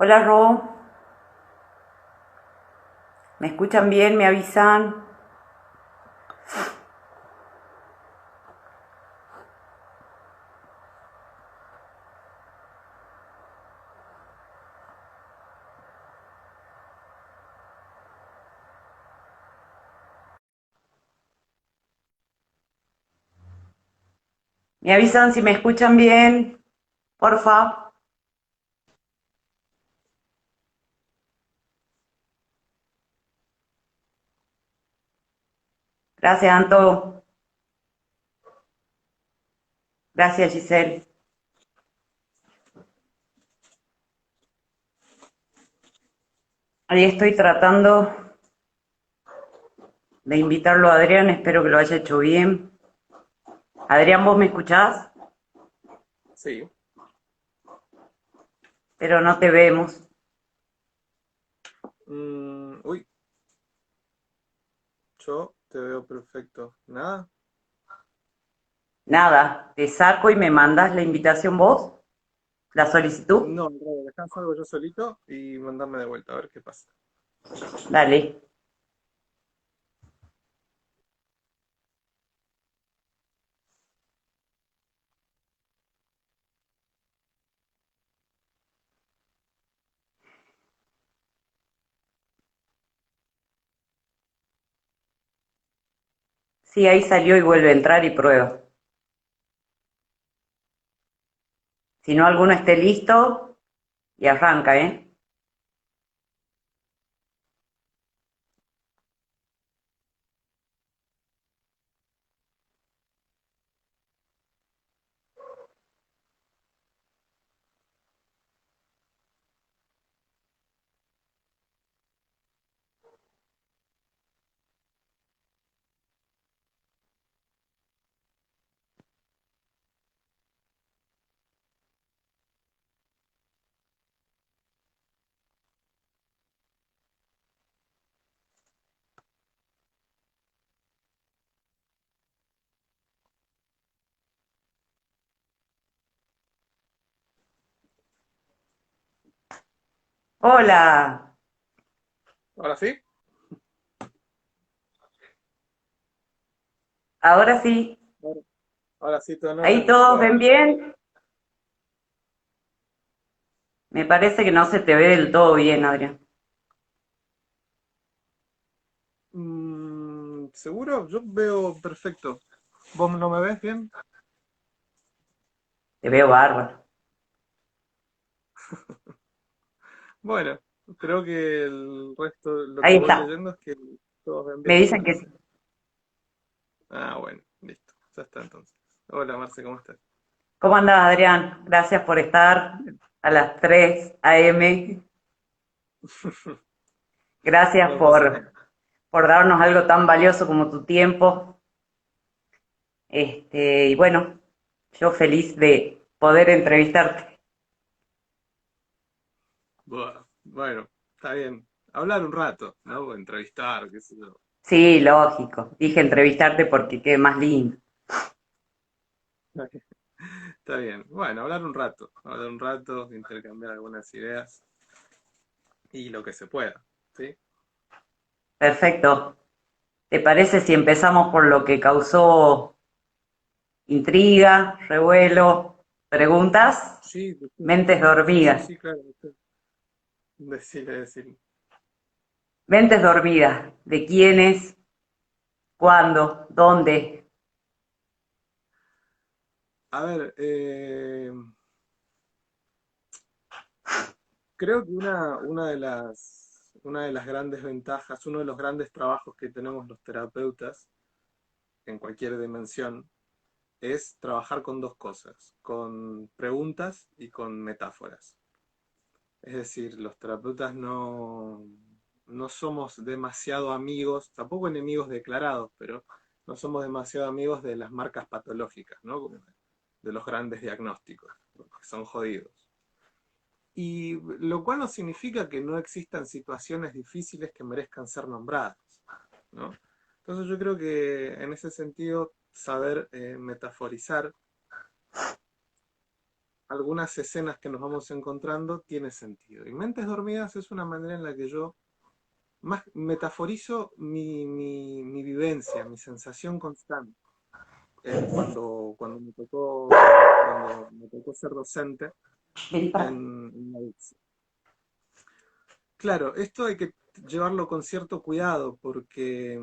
Hola Ro, ¿me escuchan bien? ¿Me avisan? ¿Me avisan si me escuchan bien? Porfa. Gracias, Anto. Gracias, Giselle. Ahí estoy tratando de invitarlo a Adrián, espero que lo haya hecho bien. Adrián, ¿vos me escuchás? Sí. Pero no te vemos. Uy, yo te veo perfecto. ¿Nada? Nada, te saco y me mandas la invitación vos, la solicitud. No, no, dejá algo yo solito y mandame de vuelta a ver qué pasa. Dale. Sí, ahí salió y vuelve a entrar y prueba. Si no, alguno esté listo y arranca, ¿eh? Hola, ¿Ahora sí? ahora sí. Ahora, ahora sí, todo en ¿Ahí orden. todos ven Bueno. bien? Me parece que no se te ve del todo bien, Adrián. ¿Seguro? Yo veo perfecto. ¿Vos no me ves bien? Te veo bárbaro. Bueno, creo que el resto, lo que Ahí voy está. leyendo es que todos ven Me bien. dicen que sí. Ah, bueno, listo. Ya está entonces. Hola Marce, ¿cómo estás? ¿Cómo andás, Adrián? Gracias por estar a las 3 a.m. Gracias No pasa nada. por darnos algo tan valioso como tu tiempo. Y bueno, yo feliz de poder entrevistarte. Bueno, está bien. Hablar un rato, ¿no? O entrevistar, qué sé yo. Sí, lógico. Dije entrevistarte porque quede más lindo. Está bien. Bueno, hablar un rato, intercambiar algunas ideas y lo que se pueda, ¿sí? Perfecto. ¿Te parece si empezamos por lo que causó intriga, revuelo, preguntas? Sí, Mentes sí, sí, dormidas. sí, claro. Decile, decile. Mentes dormidas. ¿De quiénes? ¿Cuándo? ¿Dónde? A ver, creo que una de las grandes ventajas, uno de los grandes trabajos que tenemos los terapeutas en cualquier dimensión, es trabajar con dos cosas, con preguntas y con metáforas. Es decir, los terapeutas no somos demasiado amigos, tampoco enemigos declarados, pero no somos demasiado amigos de las marcas patológicas, ¿no? Como de los grandes diagnósticos, que son jodidos. Y lo cual no significa que no existan situaciones difíciles que merezcan ser nombradas, ¿no? Entonces yo creo que en ese sentido saber metaforizar algunas escenas que nos vamos encontrando tiene sentido. Y Mentes Dormidas es una manera en la que yo más metaforizo mi vivencia, mi sensación constante. Cuando me tocó ser docente Vení para acá. en la UTS. Claro, esto hay que llevarlo con cierto cuidado porque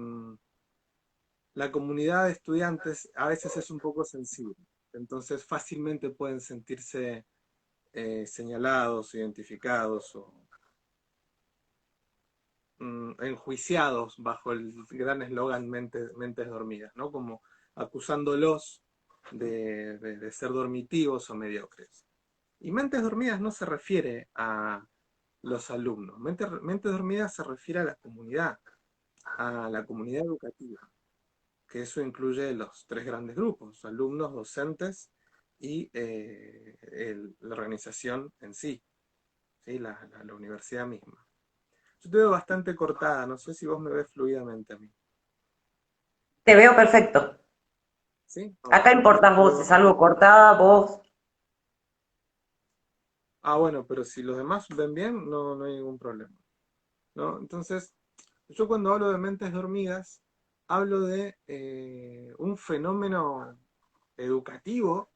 la comunidad de estudiantes a veces es un poco sensible, entonces fácilmente pueden sentirse señalados, identificados o enjuiciados bajo el gran eslogan Mentes Dormidas, ¿no? Como acusándolos de ser dormitivos o mediocres. Y Mentes Dormidas no se refiere a los alumnos, Mentes Dormidas se refiere a la comunidad educativa, que eso incluye los tres grandes grupos, alumnos, docentes y la organización en sí, ¿sí? La universidad misma. Yo te veo bastante cortada, no sé si vos me ves fluidamente a mí. Te veo perfecto. ¿Sí? Ok. Acá Yo importás te vos, veo es bastante. algo cortada, vos. Ah, bueno, pero si los demás ven bien, no hay ningún problema, ¿no? Entonces, yo cuando hablo de mentes dormidas, hablo de un fenómeno educativo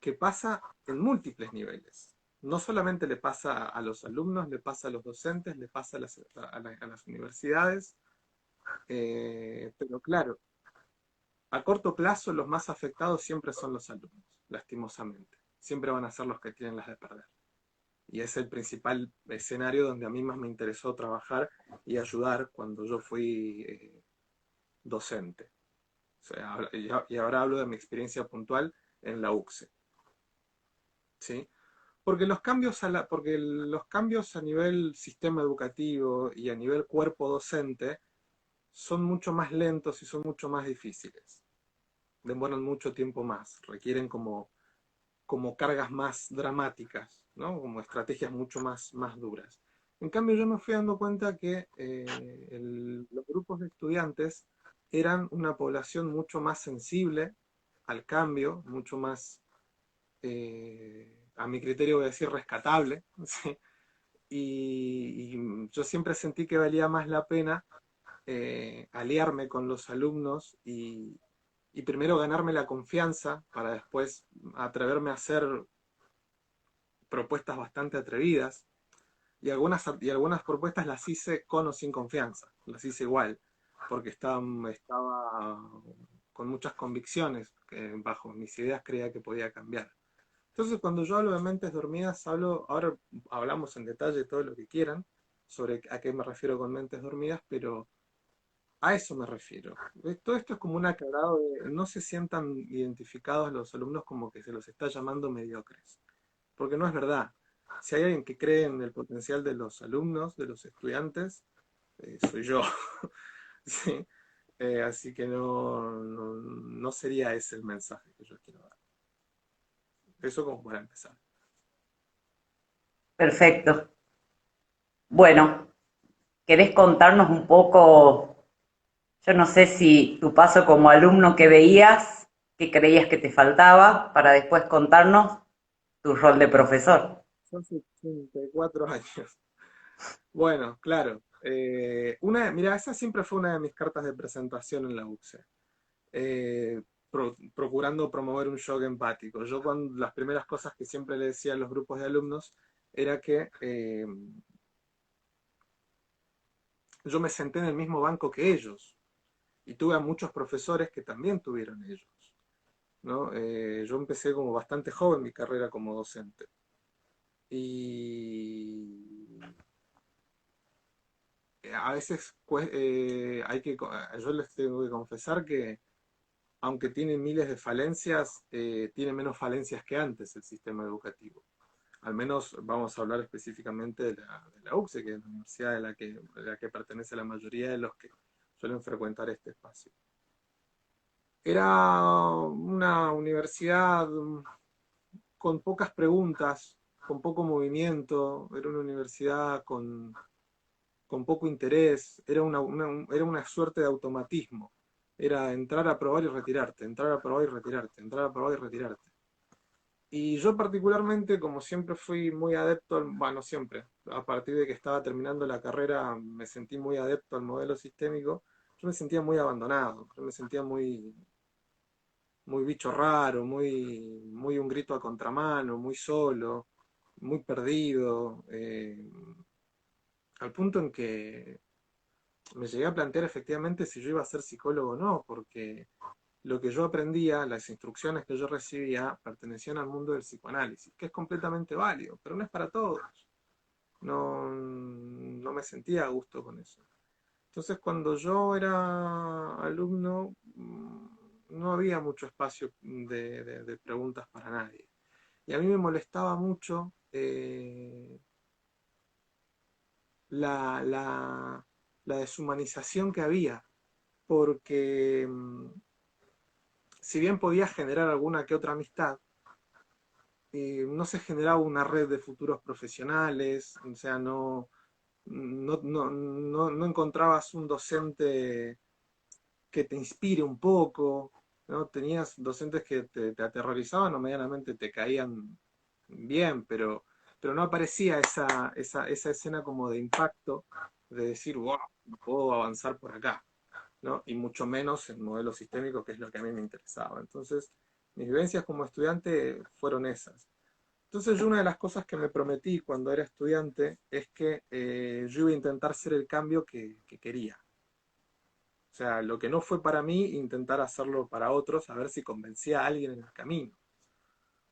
que pasa en múltiples niveles. No solamente le pasa a los alumnos, le pasa a los docentes, le pasa a las universidades, pero claro, a corto plazo los más afectados siempre son los alumnos, lastimosamente. Siempre van a ser los que tienen las de perder. Y es el principal escenario donde a mí más me interesó trabajar y ayudar cuando yo fui docente. O sea, y ahora hablo de mi experiencia puntual en la UCSE. ¿Sí? Porque los cambios a nivel sistema educativo y a nivel cuerpo docente son mucho más lentos y son mucho más difíciles. Demoran mucho tiempo más, requieren como cargas más dramáticas, ¿no? Como estrategias mucho más duras. En cambio, yo me fui dando cuenta que los grupos de estudiantes eran una población mucho más sensible al cambio, mucho más, a mi criterio voy a decir, rescatable, ¿sí? Y yo siempre sentí que valía más la pena aliarme con los alumnos y primero ganarme la confianza para después atreverme a hacer propuestas bastante atrevidas y algunas propuestas las hice con o sin confianza, las hice igual, porque estaba con muchas convicciones, que bajo mis ideas creía que podía cambiar. Entonces, cuando yo hablo de mentes dormidas, ahora hablamos en detalle todo lo que quieran sobre a qué me refiero con mentes dormidas, pero a eso me refiero. Todo esto es como un aclarado de no se sientan identificados los alumnos como que se los está llamando mediocres, porque no es verdad. Si hay alguien que cree en el potencial de los alumnos, de los estudiantes, soy yo. ¿Sí? Así que no sería ese el mensaje que yo quiero dar. Eso como para empezar. Perfecto. Bueno, ¿querés contarnos un poco, yo no sé si tu paso como alumno que veías, qué creías que te faltaba, para después contarnos tu rol de profesor? Son 84 años. Bueno, claro. Mira, esa siempre fue una de mis cartas de presentación en la UCSE. Procurando promover un shock empático. Yo las primeras cosas que siempre le decía a los grupos de alumnos era que yo me senté en el mismo banco que ellos y tuve a muchos profesores que también tuvieron ellos, ¿no? Yo empecé como bastante joven mi carrera como docente y a veces yo les tengo que confesar que aunque tiene miles de falencias, tiene menos falencias que antes el sistema educativo. Al menos vamos a hablar específicamente de la UCSE, que es la universidad de la que pertenece la mayoría de los que suelen frecuentar este espacio. Era una universidad con pocas preguntas, con poco movimiento, era una universidad con poco interés, era una suerte de automatismo. Era entrar a probar y retirarte, entrar a probar y retirarte, entrar a probar y retirarte. Y yo particularmente, como siempre fui muy adepto, bueno, siempre, a partir de que estaba terminando la carrera, me sentí muy adepto al modelo sistémico, yo me sentía muy abandonado, yo me sentía muy bicho raro, muy un grito a contramano, muy solo, muy perdido, al punto en que me llegué a plantear efectivamente si yo iba a ser psicólogo o no, porque lo que yo aprendía, las instrucciones que yo recibía, pertenecían al mundo del psicoanálisis, que es completamente válido, pero no es para todos. No, no me sentía a gusto con eso. Entonces, cuando yo era alumno, no había mucho espacio de preguntas para nadie. Y a mí me molestaba mucho la, la, la deshumanización que había, porque si bien podía generar alguna que otra amistad, no se generaba una red de futuros profesionales, o sea, no encontrabas un docente que te inspire un poco, ¿no? Tenías docentes que te aterrorizaban o medianamente te caían bien, pero no aparecía esa escena como de impacto, de decir, wow, puedo avanzar por acá, ¿no? Y mucho menos en modelo sistémico, que es lo que a mí me interesaba. Entonces, mis vivencias como estudiante fueron esas. Entonces, yo una de las cosas que me prometí cuando era estudiante es que yo iba a intentar ser el cambio que quería. O sea, lo que no fue para mí, intentar hacerlo para otros, a ver si convencía a alguien en el camino.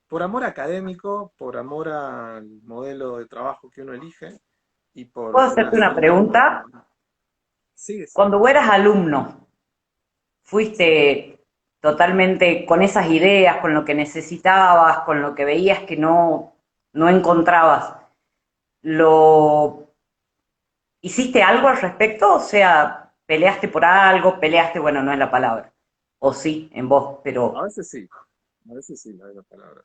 Por amor académico, por amor al modelo de trabajo que uno elige y por ¿Puedo una hacerte una serie de... pregunta? Sí, decime. Cuando vos eras alumno, ¿fuiste totalmente con esas ideas, con lo que necesitabas, con lo que veías que no encontrabas? ¿Lo hiciste algo al respecto? O sea, ¿peleaste por algo? ¿Peleaste? Bueno, no es la palabra. O sí, en vos, A pero veces sí, a veces sí, la palabra.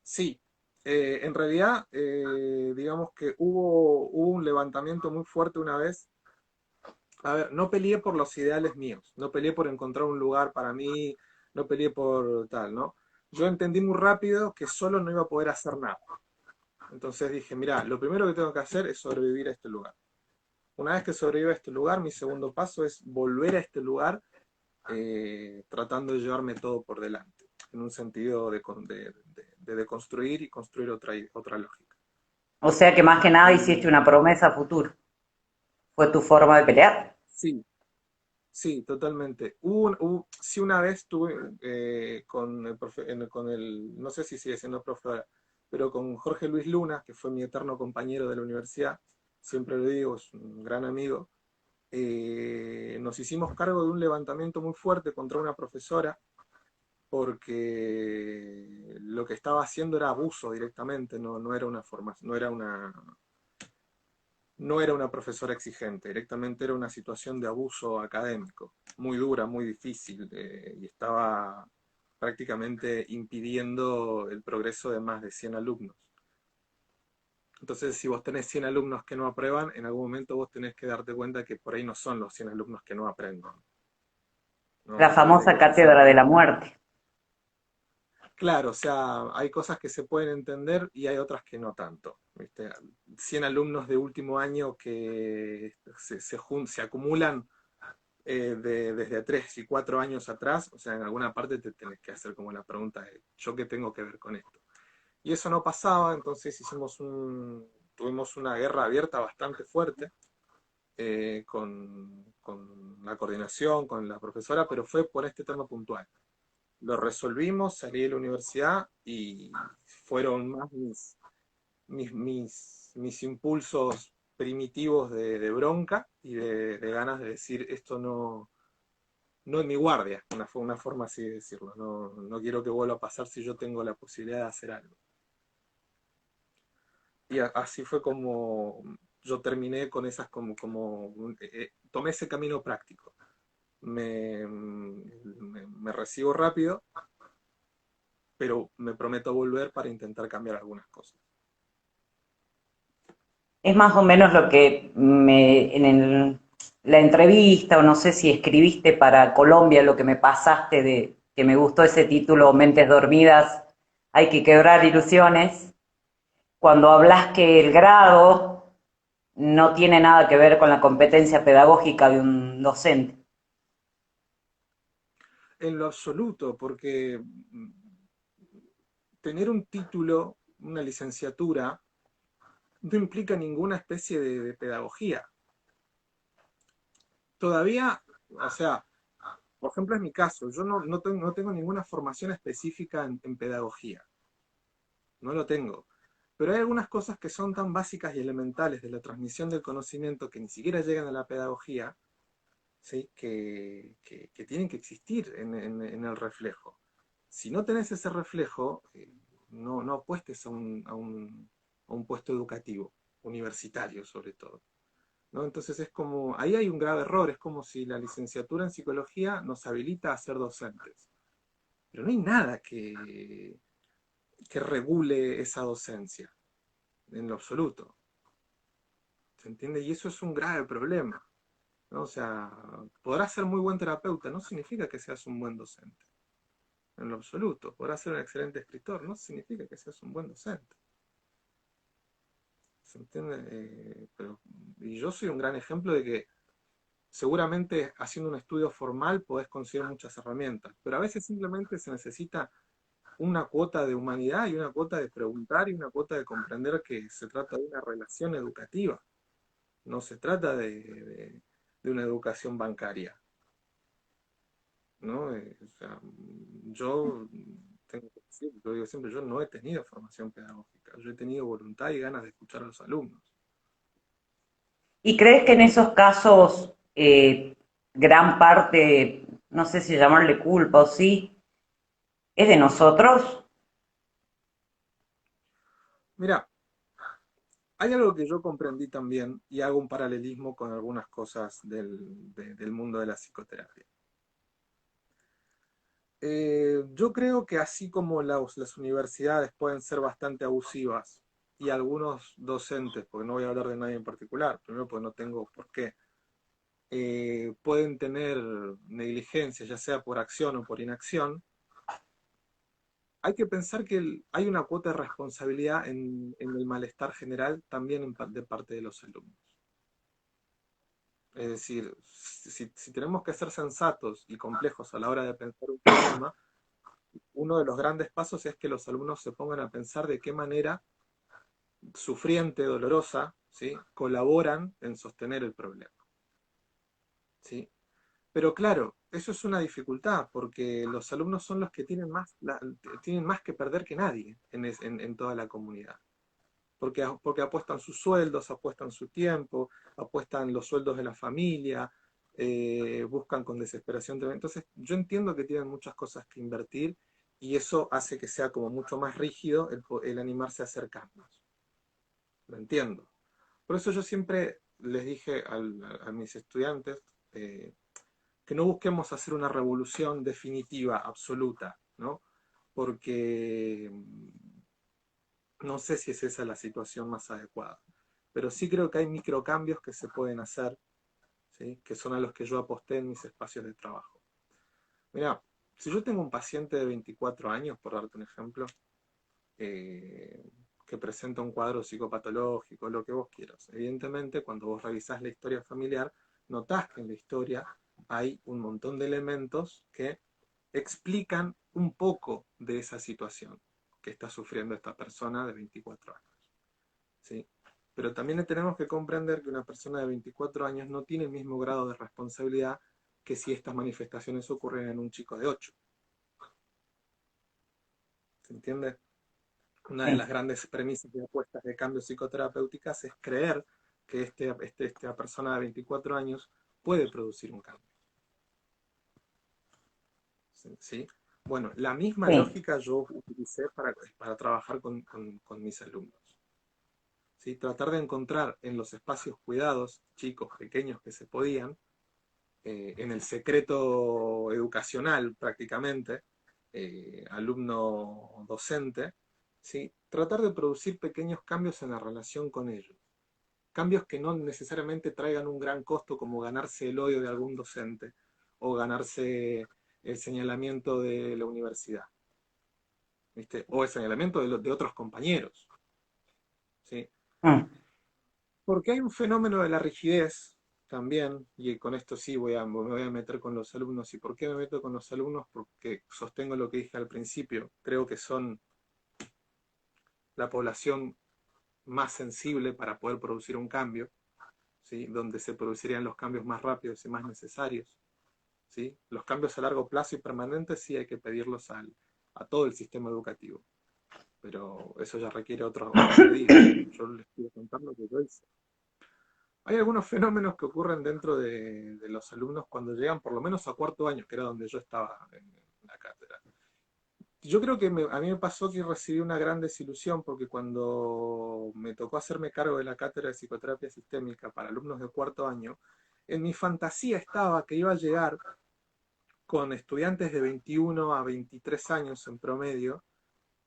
Sí, en realidad, digamos que hubo un levantamiento muy fuerte una vez. A ver, no peleé por los ideales míos, no peleé por encontrar un lugar para mí, no peleé por tal, ¿no? Yo entendí muy rápido que solo no iba a poder hacer nada. Entonces dije, mira, lo primero que tengo que hacer es sobrevivir a este lugar. Una vez que sobreviva a este lugar, mi segundo paso es volver a este lugar tratando de llevarme todo por delante, en un sentido de deconstruir y construir otra lógica. o sea que más que nada hiciste Y una promesa a futuro. Fue tu forma de pelear. sí, sí, totalmente. Sí, una vez tuve con con el, no sé si sigue siendo profe ahora, pero con Jorge Luis Luna, que fue mi eterno compañero de la universidad, siempre lo digo, es un gran amigo, nos hicimos cargo de un levantamiento muy fuerte contra una profesora porque lo que estaba haciendo era abuso directamente, no era una formación, no era una profesora exigente, directamente era una situación de abuso académico, muy dura, muy difícil, y estaba prácticamente impidiendo el progreso de más de 100 alumnos. Entonces, si vos tenés 100 alumnos que no aprueban, en algún momento vos tenés que darte cuenta que por ahí no son los 100 alumnos que no aprenden, ¿no? La O sea, tenés famosa que empezar cátedra de la muerte. Claro, o sea, hay cosas que se pueden entender y hay otras que no tanto. ¿Viste? 100 alumnos de último año que se acumulan desde 3 y 4 años atrás, o sea, en alguna parte te tenés que hacer como la pregunta de ¿yo qué tengo que ver con esto? Y eso no pasaba, entonces tuvimos una guerra abierta bastante fuerte con la coordinación, con la profesora, pero fue por este tema puntual. Lo resolvimos, salí de la universidad y fueron más mis impulsos primitivos de bronca y de ganas de decir esto no es mi guardia, una forma así de decirlo. No quiero que vuelva a pasar si yo tengo la posibilidad de hacer algo. Y así fue como yo terminé con esas, tomé ese camino práctico. Me recibo rápido, pero me prometo volver para intentar cambiar algunas cosas. Es más o menos lo que la entrevista, o no sé si escribiste para Colombia, lo que me pasaste de que me gustó ese título, Mentes Dormidas, hay que quebrar ilusiones. Cuando hablas que el grado no tiene nada que ver con la competencia pedagógica de un docente. En lo absoluto, porque tener un título, una licenciatura, no implica ninguna especie de pedagogía. Todavía, o sea, por ejemplo, es mi caso, yo no tengo ninguna formación específica en pedagogía, no lo tengo. Pero hay algunas cosas que son tan básicas y elementales de la transmisión del conocimiento que ni siquiera llegan a la pedagogía, ¿sí? Que tienen que existir en el reflejo. Si no tenés ese reflejo, no apuestes a un puesto educativo, universitario sobre todo. ¿No? Entonces es como, ahí hay un grave error, es como si la licenciatura en psicología nos habilita a ser docentes. Pero no hay nada que regule esa docencia, en lo absoluto. ¿Se entiende? Y eso es un grave problema. ¿No? O sea, podrás ser muy buen terapeuta, no significa que seas un buen docente. En lo absoluto. Podrás ser un excelente escritor, no significa que seas un buen docente. ¿Se entiende? Y yo soy un gran ejemplo de que seguramente haciendo un estudio formal podés conseguir muchas herramientas, pero a veces simplemente se necesita una cuota de humanidad y una cuota de preguntar y una cuota de comprender que se trata de una relación educativa, no se trata de una educación bancaria, ¿no? O sea, yo tengo que decir, lo digo siempre, yo no he tenido formación pedagógica, yo he tenido voluntad y ganas de escuchar a los alumnos. ¿Y crees que en esos casos gran parte, no sé si llamarle culpa o sí, es de nosotros? Mira, hay algo que yo comprendí también y hago un paralelismo con algunas cosas del mundo de la psicoterapia. Yo creo que así como las universidades pueden ser bastante abusivas y algunos docentes, porque no voy a hablar de nadie en particular, primero porque no tengo por qué, pueden tener negligencia, ya sea por acción o por inacción, hay que pensar que hay una cuota de responsabilidad en el malestar general también de parte de los alumnos. Es decir, si tenemos que ser sensatos y complejos a la hora de pensar un problema, uno de los grandes pasos es que los alumnos se pongan a pensar de qué manera sufriente, dolorosa, ¿sí? Colaboran en sostener el problema. ¿Sí? Pero claro, eso es una dificultad, porque los alumnos son los que tienen más que perder que nadie en toda la comunidad. Porque apuestan sus sueldos, apuestan su tiempo, apuestan los sueldos de la familia, buscan con desesperación. Entonces, yo entiendo que tienen muchas cosas que invertir y eso hace que sea como mucho más rígido el animarse a hacer cambios. Lo entiendo. Por eso yo siempre les dije a mis estudiantes que no busquemos hacer una revolución definitiva, absoluta, ¿no? Porque no sé si es esa la situación más adecuada. Pero sí creo que hay microcambios que se pueden hacer, ¿sí? Que son a los que yo aposté en mis espacios de trabajo. Mira, si yo tengo un paciente de 24 años, por darte un ejemplo, que presenta un cuadro psicopatológico, lo que vos quieras. Evidentemente, cuando vos revisás la historia familiar, notás que en la historia hay un montón de elementos que explican un poco de esa situación que está sufriendo esta persona de 24 años. ¿Sí? Pero también tenemos que comprender que una persona de 24 años no tiene el mismo grado de responsabilidad que si estas manifestaciones ocurren en un chico de 8. ¿Se entiende? Una de las Sí. grandes premisas y apuestas de cambios psicoterapéuticas es creer que esta persona de 24 años puede producir un cambio. ¿Sí? Bueno, la misma Sí. lógica yo utilicé para trabajar con mis alumnos. ¿Sí? Tratar de encontrar en los espacios cuidados, chicos, pequeños que se podían, en el secreto educacional prácticamente, alumno docente, ¿sí? Tratar de producir pequeños cambios en la relación con ellos. Cambios que no necesariamente traigan un gran costo como ganarse el odio de algún docente o ganarse el señalamiento de la universidad. ¿viste? O el señalamiento de otros compañeros, ¿sí? Mm. Porque hay un fenómeno de la rigidez también, y con esto sí me voy a meter con los alumnos. ¿Y por qué me meto con los alumnos? Porque sostengo lo que dije al principio. Creo que son la población más sensible para poder producir un cambio, ¿sí? Donde se producirían los cambios más rápidos y más necesarios. ¿Sí? Los cambios a largo plazo y permanentes sí hay que pedirlos a todo el sistema educativo, pero eso ya requiere otras medidas. Yo les quiero contar lo que yo hice. Hay algunos fenómenos que ocurren dentro de los alumnos cuando llegan por lo menos a cuarto año, que era donde yo estaba en la cátedra. Yo creo que a mí me pasó que recibí una gran desilusión porque cuando me tocó hacerme cargo de la cátedra de psicoterapia sistémica para alumnos de cuarto año, en mi fantasía estaba que iba a llegar con estudiantes de 21 a 23 años en promedio,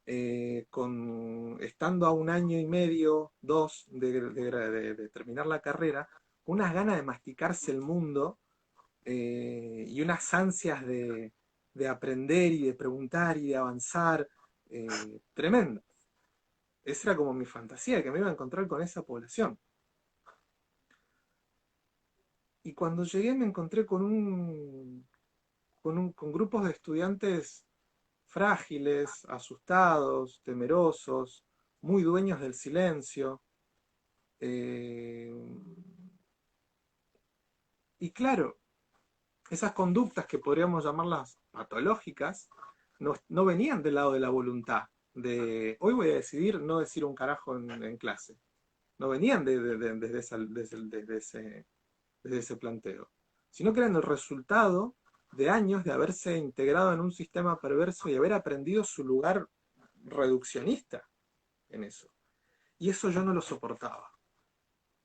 estando a un año y medio, dos, de terminar la carrera, unas ganas de masticarse el mundo y unas ansias de aprender y de preguntar y de avanzar tremendas. Esa era como mi fantasía, que me iba a encontrar con esa población. Y cuando llegué me encontré con grupos de estudiantes frágiles, asustados, temerosos, muy dueños del silencio. eh, y claro, esas conductas que podríamos llamarlas patológicas no venían del lado de la voluntad, de hoy voy a decidir no decir un carajo en clase. No venían desde ese planteo, sino que eran el resultado de años de haberse integrado en un sistema perverso y haber aprendido su lugar reduccionista en eso. Y eso yo no lo soportaba.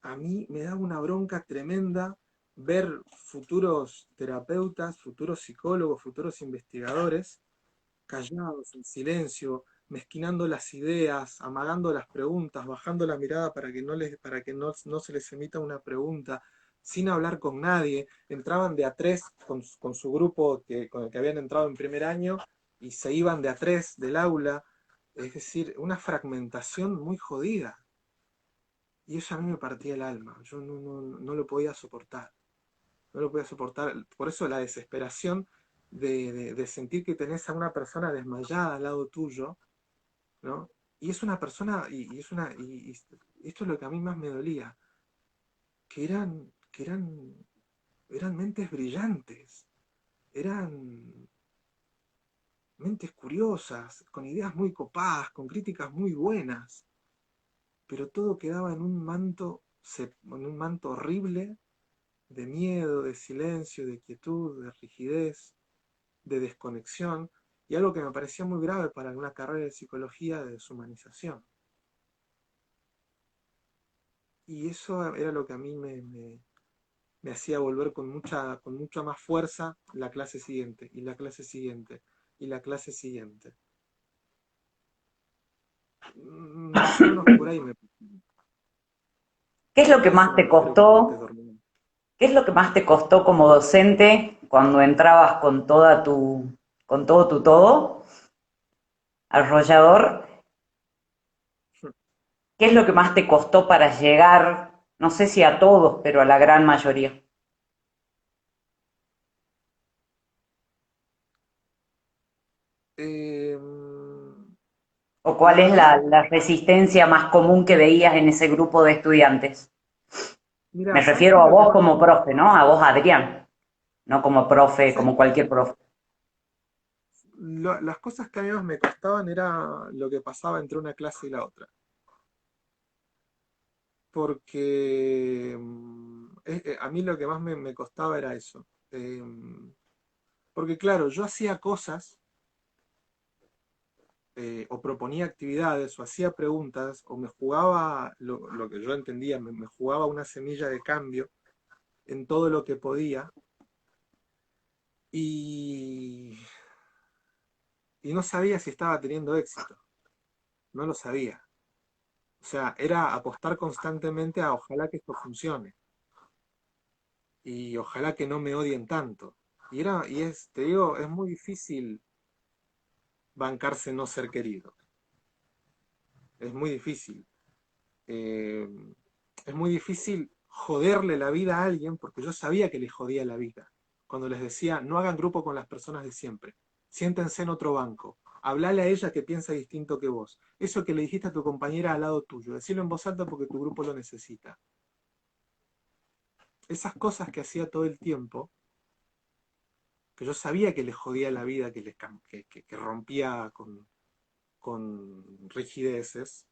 A mí me daba una bronca tremenda ver futuros terapeutas, futuros psicólogos, futuros investigadores callados, en silencio, mezquinando las ideas, amagando las preguntas, bajando la mirada para que no se les emita una pregunta, sin hablar con nadie. Entraban de a tres con su grupo con el que habían entrado en primer año y se iban de a tres del aula. Es decir, una fragmentación muy jodida. Y eso a mí me partía el alma. Yo no lo podía soportar. No lo podía soportar. Por eso la desesperación de sentir que tenés a una persona desmayada al lado tuyo, ¿no? Y es una persona, y esto es lo que a mí más me dolía, eran mentes brillantes, eran mentes curiosas, con ideas muy copadas, con críticas muy buenas, pero todo quedaba en un manto horrible de miedo, de silencio, de quietud, de rigidez, de desconexión, y algo que me parecía muy grave para una carrera de psicología de deshumanización. Y eso era lo que a mí me hacía volver con mucha más fuerza la clase siguiente, y la clase siguiente, y la clase siguiente. Más o menos por ahí ¿Qué es lo que a eso más me te refiero con mentes costó? dormidas. ¿Qué es lo que más te costó como docente cuando entrabas con todo tu todo, arrollador? ¿Qué es lo que más te costó para llegar, no sé si a todos, pero a la gran mayoría? Eh, ¿O cuál es la, la resistencia más común que veías en ese grupo de estudiantes? Me Mira, ¿sabes qué refiero es a lo que vos más como profe, ¿no? A vos, Adrián, no como profe, ¿sabes como cualquier profe. las cosas que a mí más me costaban era lo que pasaba entre una clase y la otra? Porque a mí lo que más me costaba era eso. Porque claro, yo hacía cosas o proponía actividades o hacía preguntas o me jugaba lo que yo entendía, me jugaba una semilla de cambio en todo lo que podía y, y no sabía si estaba teniendo éxito, no lo sabía. O sea, era apostar constantemente a ojalá que esto funcione y ojalá que no me odien tanto. Te digo, es muy difícil bancarse no ser querido. Es muy difícil. Eh, es muy difícil joderle la vida a alguien porque yo sabía que les jodía la vida. Cuando les decía, no hagan grupo con las personas de siempre, siéntense en otro banco, hablale a ella que piensa distinto que vos. Eso que le dijiste a tu compañera al lado tuyo, decirlo en voz alta porque tu grupo lo necesita. Esas cosas que hacía todo el tiempo, que yo sabía que les jodía la vida, que rompía con rigideces,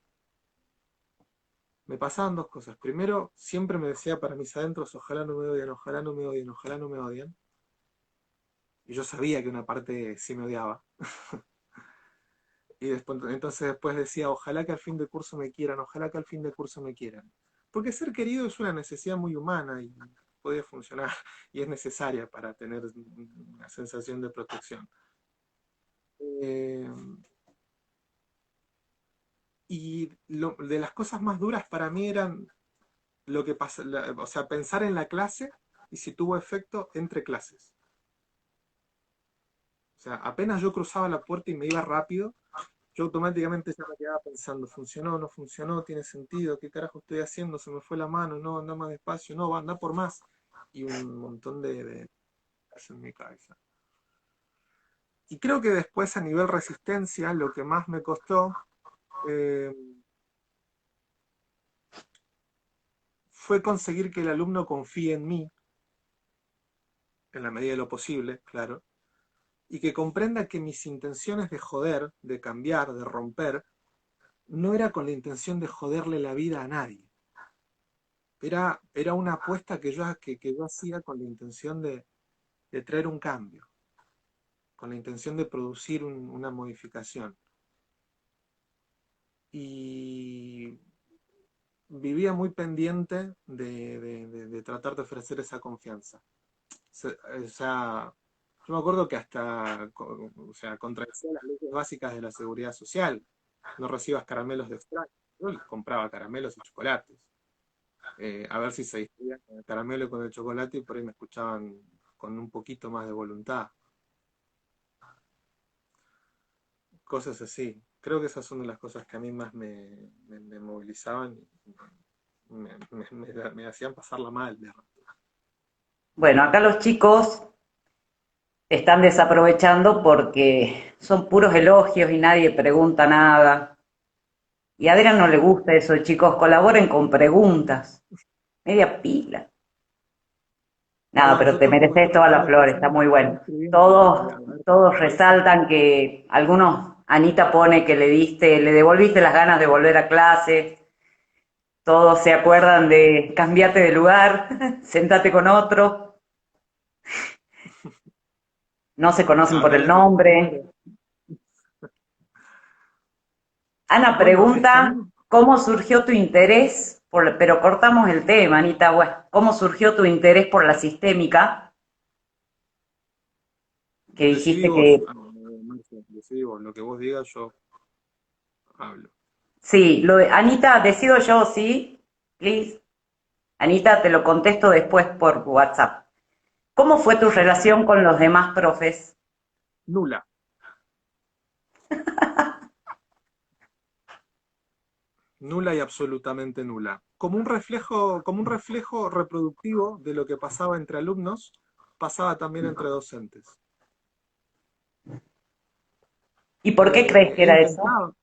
me pasaban dos cosas. Primero, siempre me decía para mis adentros, ojalá no me odien, ojalá no me odien, ojalá no me odien. Y yo sabía que una parte sí me odiaba. Y después, entonces después decía, ojalá que al fin de curso me quieran, ojalá que al fin de curso me quieran. Porque ser querido es una necesidad muy humana y puede funcionar y es necesaria para tener una sensación de protección. Eh, de las cosas más duras para mí eran lo que pasa, o sea, pensar en la clase y si tuvo efecto entre clases. O sea, apenas yo cruzaba la puerta y me iba rápido, yo automáticamente ya me quedaba pensando, ¿funcionó, no funcionó? ¿Tiene sentido? ¿Qué carajo estoy haciendo? ¿Se me fue la mano? No, anda más despacio, no, va, anda por más. Y un montón de cosas en mi cabeza. Y creo que después a nivel resistencia, lo que más me costó eh, fue conseguir que el alumno confíe en mí, en la medida de lo posible, claro, y que comprenda que mis intenciones de joder, de cambiar, de romper, no era con la intención de joderle la vida a nadie. Era una apuesta que yo hacía con la intención de traer un cambio, con la intención de producir una modificación. Y vivía muy pendiente de tratar de ofrecer esa confianza. O sea, yo me acuerdo que hasta, o sea, contradecía las leyes básicas de la seguridad social. No recibas caramelos de extraño. Yo les compraba caramelos y chocolates. A ver si se distinguían con el caramelo y con el chocolate y por ahí me escuchaban con un poquito más de voluntad. Cosas así. Creo que esas son de las cosas que a mí más me movilizaban y me hacían pasarla mal. Bueno, acá los chicos te están desaprovechando porque son puros elogios y nadie pregunta nada. Y a Adrián no le gusta eso, chicos, colaboren con preguntas. Media pila. Nada, No, pero yo te tampoco mereces estoy todas las haciendo, flores, está muy estoy bueno. escribiendo lo que voy a Todos, ver. todos A ver si resaltan que algunos, Anita pone que le devolviste las ganas de volver a clase. Todos se acuerdan de cambiarte de lugar, sentate con otro, no se conocen por el hablarles de los nombre. números. Ana Bueno, es que a pregunta, mí, ¿cómo surgió tu interés? Pero cortamos el tema, Anita. Bueno, ¿cómo surgió tu interés por la sistémica? Que decidí dijiste vos, que Marcia, decidí vos, lo que vos digas yo hablo. sí, Anita, decido yo, sí, please. Anita, te lo contesto después por WhatsApp. ¿Cómo fue tu relación con los demás profes? Nula, nula y absolutamente nula. Como un reflejo reproductivo de lo que pasaba entre alumnos, pasaba también entre docentes. ¿Y por qué crees que He era eso? intentado,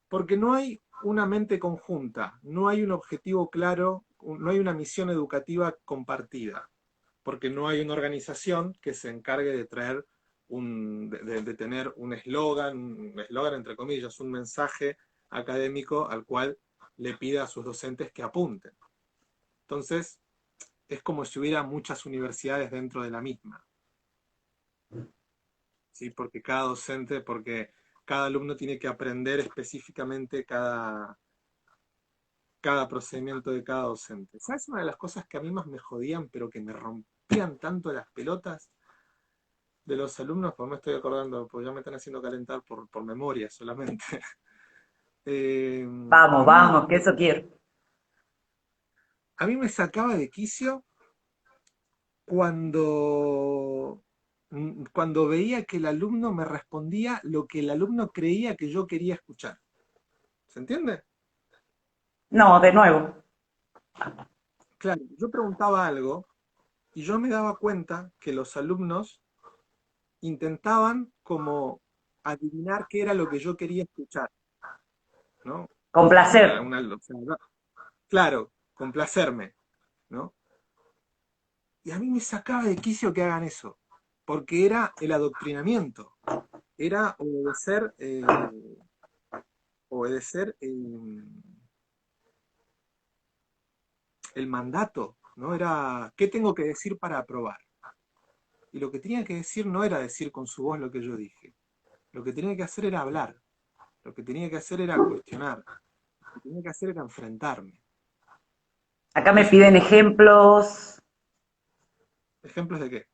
porque no hay una mente conjunta, no hay un objetivo claro, no hay una misión educativa compartida, porque no hay una organización que se encargue de traer de tener un eslogan entre comillas, un mensaje académico al cual le pida a sus docentes que apunten. Entonces, es como si hubiera muchas universidades dentro de la misma, ¿sí? Porque cada alumno tiene que aprender específicamente cada procedimiento de cada docente. ¿Sabes una de las cosas que a mí más me jodían, pero que me rompían tanto las pelotas de los alumnos? Pues me estoy acordando, pues ya me están haciendo calentar por memoria solamente. Eh, Vamos, a mí, vamos, que eso quiero. a mí me sacaba de quicio cuando, cuando veía que el alumno me respondía lo que el alumno creía que yo quería escuchar. ¿Se entiende? No, de nuevo. Claro, yo preguntaba algo y yo me daba cuenta que los alumnos intentaban como adivinar qué era lo que yo quería escuchar, ¿no? Con placer. O sea, claro, complacerme, ¿no? Y a mí me sacaba de quicio que hagan eso, porque era el adoctrinamiento, era obedecer el mandato, ¿no? Era, ¿qué tengo que decir para aprobar? Y lo que tenía que decir no era decir con su voz lo que yo dije, lo que tenía que hacer era hablar, lo que tenía que hacer era cuestionar, lo que tenía que hacer era enfrentarme. Acá Y me eso me piden costó. ejemplos ¿Ejemplos de qué?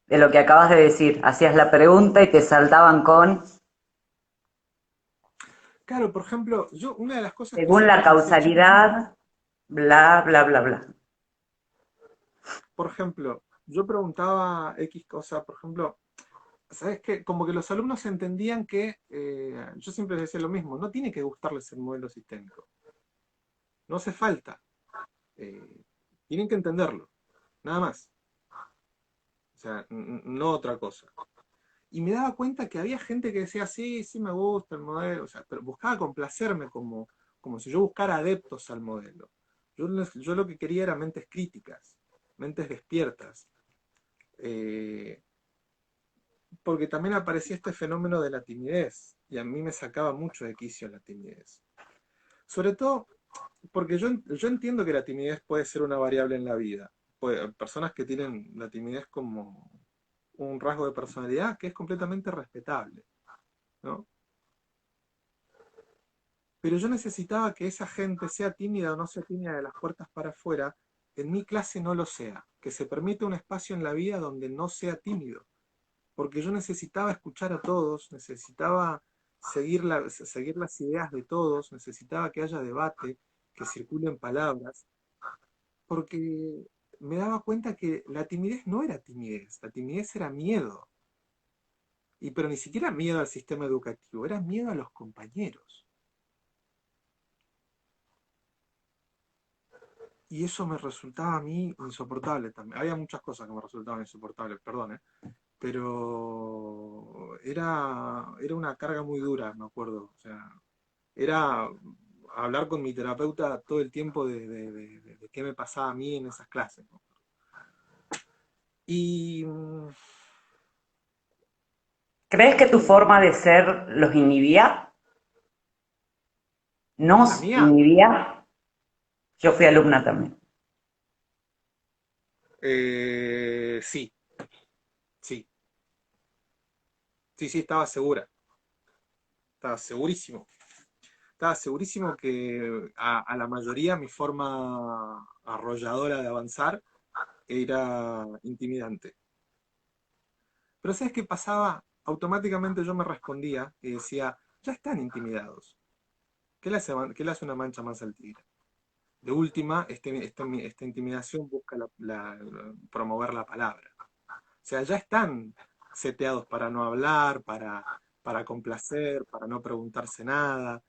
de lo que acabas de decir. Hacías la pregunta y te saltaban con, Claro, por ejemplo, yo una de las cosas que según la siempre decía, chicos, causalidad, bla, bla, bla, bla. por ejemplo, yo preguntaba X cosa, por ejemplo, ¿sabes qué? Como que los alumnos entendían que, yo siempre les decía lo mismo, no tiene que gustarles el modelo sistémico, no hace falta, eh, tienen que entenderlo, nada más, o sea, no otra cosa. Y me daba cuenta que había gente que decía, sí, sí me gusta el modelo, o sea, pero buscaba complacerme como si yo buscara adeptos al modelo. Yo lo que quería era mentes críticas, mentes despiertas, eh, porque también aparecía este fenómeno de la timidez, y a mí me sacaba mucho de quicio la timidez. Sobre todo porque yo entiendo que la timidez puede ser una variable en la vida. Personas que tienen la timidez como un rasgo de personalidad que es completamente respetable, ¿no? Pero yo necesitaba que esa gente, sea tímida o no sea tímida de las puertas para afuera, en mi clase no lo sea, que se permita un espacio en la vida donde no sea tímido, porque yo necesitaba escuchar a todos, necesitaba seguir las ideas de todos, necesitaba que haya debate, que circulen palabras, porque me daba cuenta que la timidez no era timidez, la timidez era miedo, y pero ni siquiera miedo al sistema educativo, era miedo a los compañeros. Y eso me resultaba a mí insoportable también. Había muchas cosas que me resultaban insoportables, perdón, pero era una carga muy dura, me acuerdo. O sea, era hablar con mi terapeuta todo el tiempo de qué me pasaba a mí en esas clases, ¿no? Y ¿Crees que tu forma eh, de ser los inhibía? la ¿Nos mía, inhibía? Yo fui alumna también. sí, sí, sí, sí, estaba segura, estaba segurísimo. Estaba segurísimo que a la mayoría mi forma arrolladora de avanzar era intimidante. Pero ¿sabes qué pasaba? Automáticamente yo me respondía y decía, ya están intimidados. Qué le hace una mancha más al tigre? De última, esta intimidación busca promover la palabra. O sea, ya están seteados para no hablar, para complacer, para no preguntarse nada.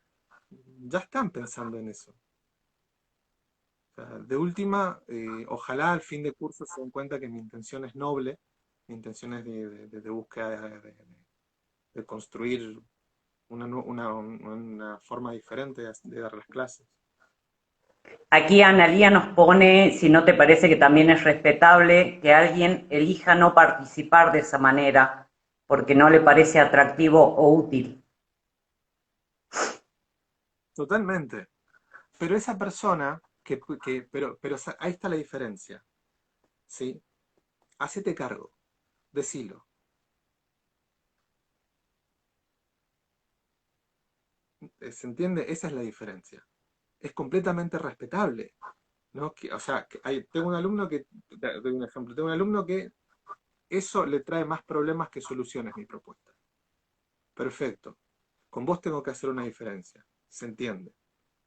Ya están pensando en eso. O sea, de última, ojalá al fin de curso se den cuenta que mi intención es noble, mi intención es de búsqueda de construir una forma diferente de dar las clases. Aquí Analía nos pone si no te parece que también es respetable que alguien elija no participar de esa manera porque no le parece atractivo o útil. Totalmente. Pero esa persona, pero ahí está la diferencia, ¿sí? Hacete cargo, decilo. ¿Se entiende? Esa es la diferencia. Es completamente respetable, ¿no? O sea, tengo un alumno que, te doy un ejemplo, tengo un alumno que eso le trae más problemas que soluciones mi propuesta. Perfecto. Con vos tengo que hacer una diferencia. Se entiende.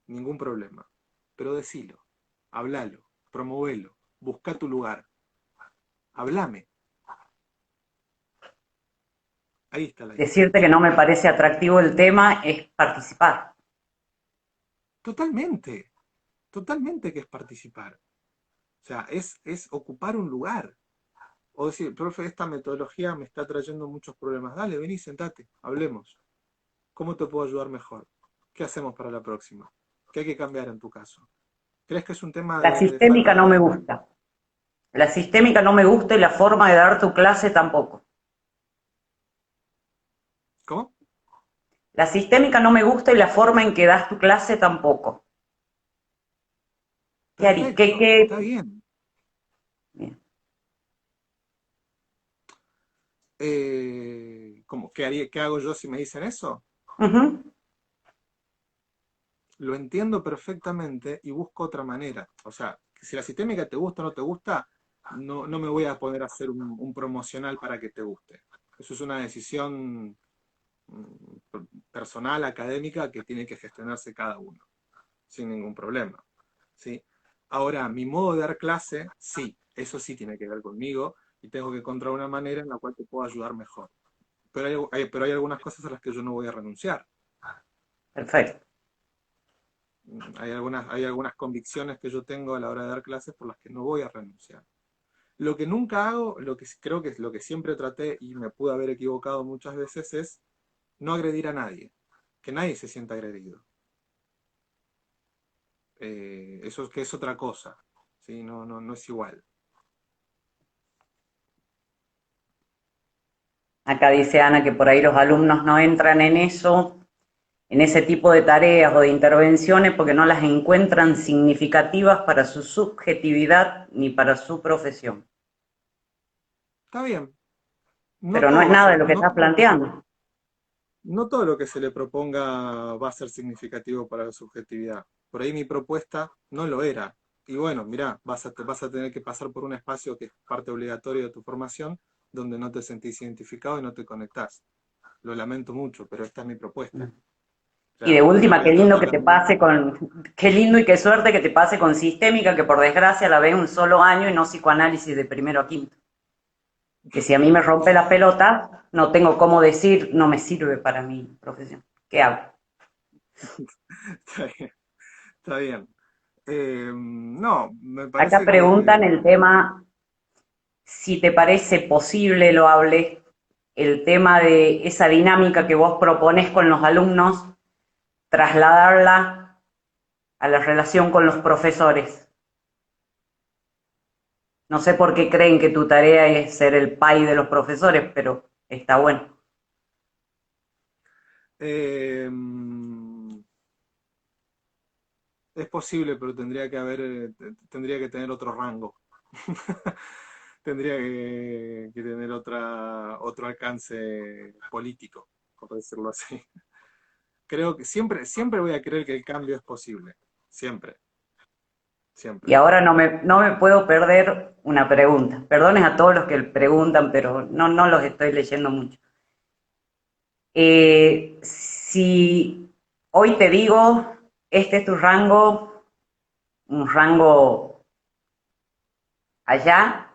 Ningún problema. Pero decilo. Hablalo. Promovelo. Busca tu lugar. Hablame. Ahí está la Decirte que diferencia. no me parece atractivo el tema es participar. Totalmente, totalmente que es participar. O sea, es ocupar un lugar. O decir, profe, esta metodología me está trayendo muchos problemas. Dale, vení, sentate, hablemos. ¿Cómo te puedo ayudar mejor? ¿Qué hacemos para la próxima? ¿Qué hay que cambiar en tu caso? ¿Crees que es un tema La de falta sistémica no me de... gusta. La sistémica no me gusta y la forma de dar tu clase tampoco. ¿Cómo? La sistémica no me gusta y la forma en que das tu clase tampoco. ¿Qué haría? Perfecto, está bien. Bien. ¿Cómo? ¿Qué haría, qué hago yo si me dicen eso? Ujú. Lo entiendo perfectamente y busco otra manera. O sea, si la sistémica te gusta o no te gusta, no me voy a poner a hacer un promocional para que te guste. Eso es una decisión personal, académica, que tiene que gestionarse cada uno, sin ningún problema. ¿Sí? Ahora, mi modo de dar clase, sí, eso sí tiene que ver conmigo y tengo que encontrar una manera en la cual te puedo ayudar mejor. Pero hay algunas cosas a las que yo no voy a renunciar. Perfecto. Hay algunas convicciones que yo tengo a la hora de dar clases por las que no voy a renunciar. Lo que nunca hago, lo que creo que es lo que siempre traté y me pude haber equivocado muchas veces es no agredir a nadie, que nadie se sienta agredido. Eso es que es otra cosa, ¿sí? No es igual. Acá dice Ana que por ahí los alumnos no entran en eso, en ese tipo de tareas o de intervenciones porque no las encuentran significativas para su subjetividad ni para su profesión. Está bien, no Pero no todo es va a nada ser, de lo que estás planteando. no todo lo que se le proponga va a ser significativo para la subjetividad. Por ahí mi propuesta no lo era. Y bueno, mirá, vas a tener que pasar por un espacio que es parte obligatoria de tu formación, donde no te sentís identificado y no te conectás. Lo lamento mucho, pero esta es mi propuesta. O Y de sea, la última, voy qué a lindo tratar que de te armar. pase qué lindo y qué suerte que te pase con sistémica, que por desgracia la ve un solo año y no psicoanálisis de primero a quinto. Que si a mí me rompe la pelota, no tengo cómo decir, no me sirve para mi profesión. ¿Qué hago? Está bien, está bien. No, me Acá parece preguntan que el tema, si te parece posible, lo hable, el tema de esa dinámica que vos proponés con los alumnos, trasladarla a la relación con los profesores. No sé por qué creen que tu tarea es ser el pai de los profesores, pero está bueno. eh, es posible, pero tendría que tener otro rango. Tendría que tener otro alcance político, por decirlo así. Creo que siempre voy a creer que el cambio es posible. Siempre, Y siempre. ahora no me puedo perder una pregunta. Perdones a todos los que preguntan, pero no los estoy leyendo mucho. Si hoy te digo, este es tu rango, un rango allá,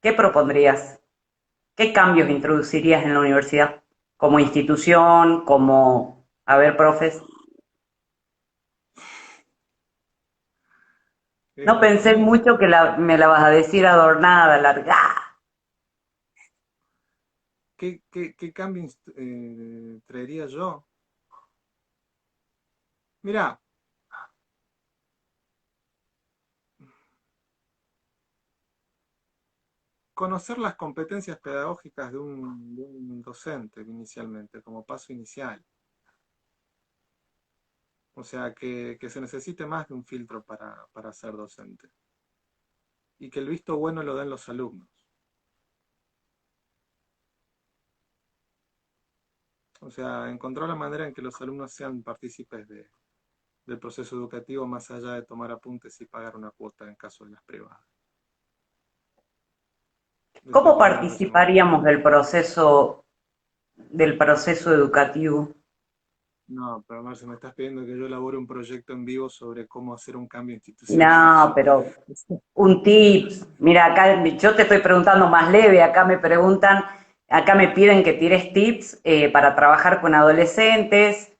¿qué propondrías? ¿Qué cambios introducirías en la universidad? Como institución, como, a ver, profes. No pensé Sí, mucho que me la vas a decir adornada, largada. ¿qué cambio traería yo? Mirá, conocer las competencias pedagógicas de un docente inicialmente, como paso inicial. O sea, que se necesite más de un filtro para ser docente. Y que el visto bueno lo den los alumnos. O sea, encontrar la manera en que los alumnos sean partícipes del proceso educativo más allá de tomar apuntes y pagar una cuota en caso de las privadas. Eso es ¿Cómo como me llamaría. participaríamos del proceso educativo? No, pero Marce, me estás pidiendo que yo elabore un proyecto en vivo sobre cómo hacer un cambio institucional. No, pero un tips. Mira, acá yo te estoy preguntando más leve, acá me preguntan Acá me piden que tires tips para trabajar con adolescentes.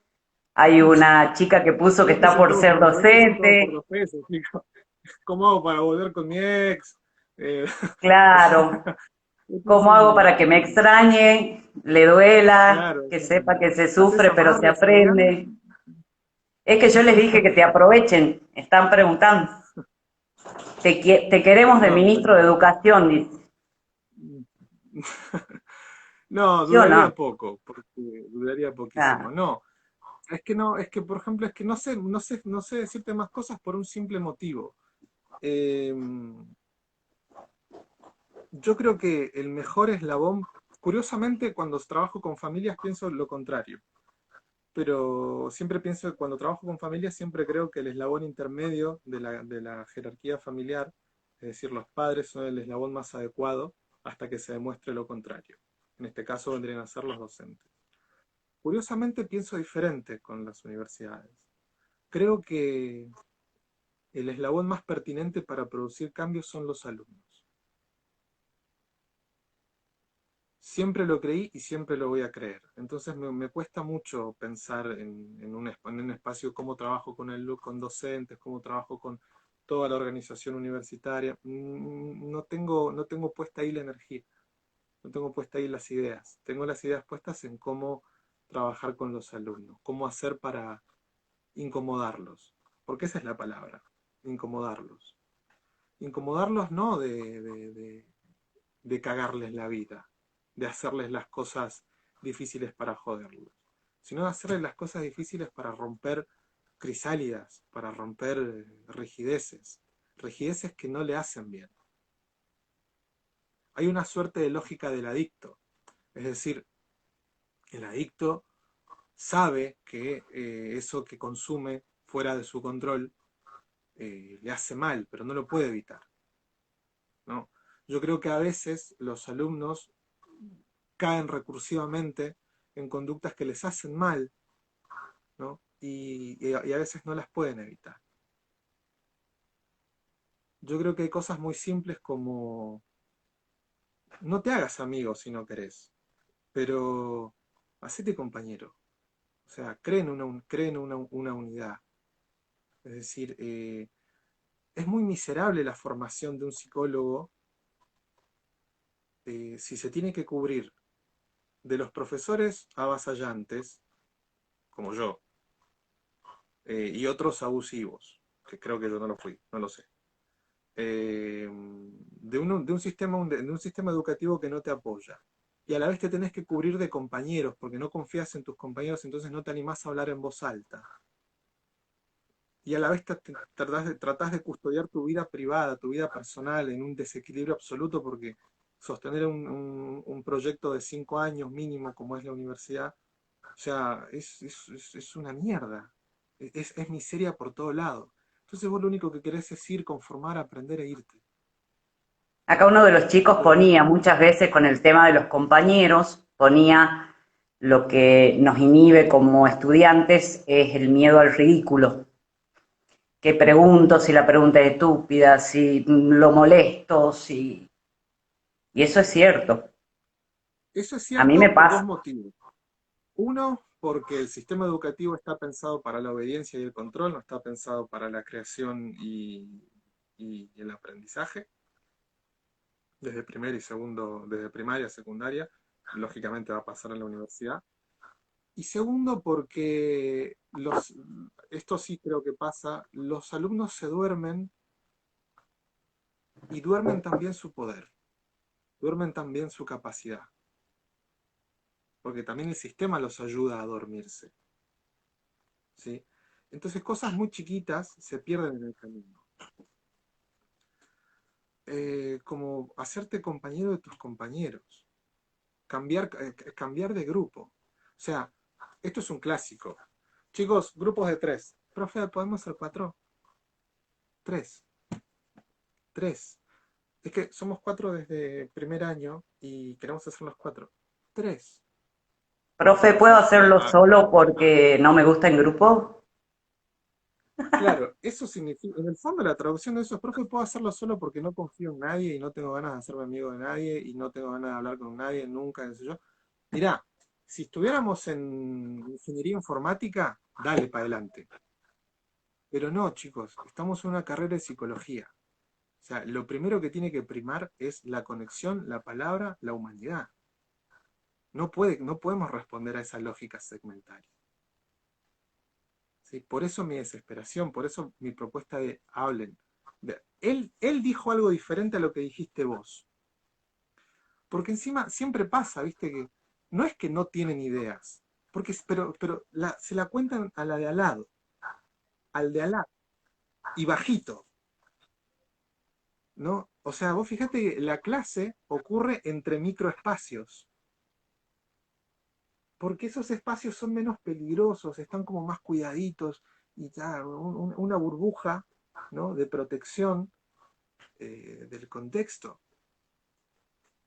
Hay una chica que puso que está por ser Pero estos son todos por docente. dos pesos, chico. ¿Cómo hago para volver con mi ex? Eh, o Claro. sea, estos ¿Cómo hago son, para que me extrañe, le duela, claro, que sepa que se ¿haces sufre, pero se amarres, Adrián? aprende? Es que yo les dije que te aprovechen, están preguntando. Te queremos de No, ministro de bueno. Educación, dice. No, ¿Sí o no? dudaría poco, porque dudaría poquísimo. Ah, No, es que no, es que por ejemplo, es que no sé decirte más cosas por un simple motivo. Eh, yo creo que el mejor eslabón, curiosamente, cuando trabajo con familias pienso lo contrario, pero siempre pienso que cuando trabajo con familias siempre creo que el eslabón intermedio de la jerarquía familiar, es decir, los padres son el eslabón más adecuado hasta que se demuestre lo contrario. En este caso vendrían a ser los docentes. Curiosamente pienso diferente con las universidades. Creo que el eslabón más pertinente para producir cambios son los alumnos. Siempre lo creí y siempre lo voy a creer. Entonces me cuesta mucho pensar en un espacio, cómo trabajo con docentes, cómo trabajo con toda la organización universitaria. No tengo puesta ahí la energía, no tengo puesta ahí las ideas. Tengo las ideas puestas en cómo trabajar con los alumnos, cómo hacer para incomodarlos. Porque esa es la palabra, incomodarlos. Incomodarlos no de cagarles la vida, de hacerles las cosas difíciles para joderlos, sino de hacerles las cosas difíciles para romper crisálidas, para romper rigideces, rigideces que no le hacen bien. Hay una suerte de lógica del adicto, es decir, el adicto sabe que eso que consume fuera de su control le hace mal, pero no lo puede evitar, ¿no? Yo creo que a veces los alumnos caen recursivamente en conductas que les hacen mal, ¿no? Y a veces no las pueden evitar. Yo creo que hay cosas muy simples como no te hagas amigo si no querés, pero hacete compañero. O sea, creen una unidad. Es decir, es muy miserable la formación de un psicólogo si se tiene que cubrir de los profesores avasallantes, como yo, y otros abusivos, que creo que yo no lo fui, no lo sé. De un sistema educativo que no te apoya. Y a la vez te tenés que cubrir de compañeros, porque no confías en tus compañeros, entonces no te animás a hablar en voz alta. Y a la vez tratás de custodiar tu vida privada, tu vida personal, en un desequilibrio absoluto, porque sostener un proyecto de 5 años mínimo, como es la universidad, o sea, es una mierda. Es miseria por todo lado. Entonces vos lo único que querés es ir, conformar, aprender e irte. acá uno de los chicos Pero no, ponía muchas veces con el tema de los compañeros, ponía lo que nos inhibe como estudiantes es el miedo al ridículo. Que pregunto si la pregunta es estúpida, si lo molesto, si... Y eso es cierto. eso es A mí me cierto por dos pasa. motivos. Uno, porque el sistema educativo está pensado para la obediencia y el control, no está pensado para la creación y el aprendizaje, desde primer y segundo, desde primaria a secundaria, lógicamente va a pasar en la universidad. Y segundo, porque esto sí creo que pasa, los alumnos se duermen y duermen también su poder, duermen también su capacidad, porque también el sistema los ayuda a dormirse, ¿sí? Entonces cosas muy chiquitas se pierden en el camino. Como hacerte compañero de tus compañeros, cambiar de grupo. O sea, esto es un clásico. Chicos, grupos de tres. Profe, ¿podemos ser cuatro? Tres. Tres. Es que somos cuatro desde primer año y queremos hacer los cuatro. Tres. Profe, O ¿puedo sea, hacerlo solo porque no me gusta en grupo? Claro, eso significa, en el fondo la traducción de eso es, profe, puedo hacerlo solo porque no confío en nadie y no tengo ganas de hacerme amigo de nadie y no tengo ganas de hablar con nadie nunca, qué sé yo. Mirá, si estuviéramos en ingeniería informática, dale para adelante. Pero no, chicos, estamos en una carrera de psicología. O sea, lo primero que tiene que primar es la conexión, la palabra, la humanidad. No podemos responder a esa lógica segmentaria. ¿Sí? Por eso mi desesperación, por eso mi propuesta de hablen. Él dijo algo diferente a lo que dijiste vos. Porque encima siempre pasa, viste, que no es que no tienen ideas, pero se la cuentan a la de al lado, al de al lado, y bajito, ¿no? O sea, vos fíjate que la clase ocurre entre microespacios, porque esos espacios son menos peligrosos, están como más cuidaditos, y ya, una burbuja, ¿no? De protección del contexto.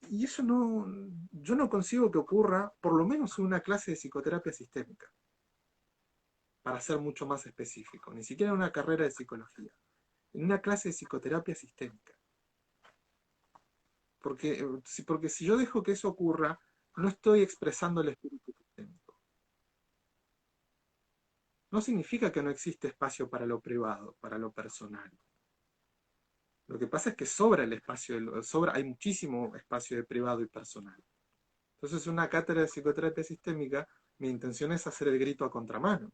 Y eso no, yo no consigo que ocurra, por lo menos en una clase de psicoterapia sistémica, para ser mucho más específico, ni siquiera en una carrera de psicología, en una clase de psicoterapia sistémica. Porque si yo dejo que eso ocurra, no estoy expresando el espíritu sistémico. No significa que no existe espacio para lo privado, para lo personal. Lo que pasa es que sobra el espacio, hay muchísimo espacio de privado y personal. Entonces, en una cátedra de psicoterapia sistémica, mi intención es hacer el grito a contramano.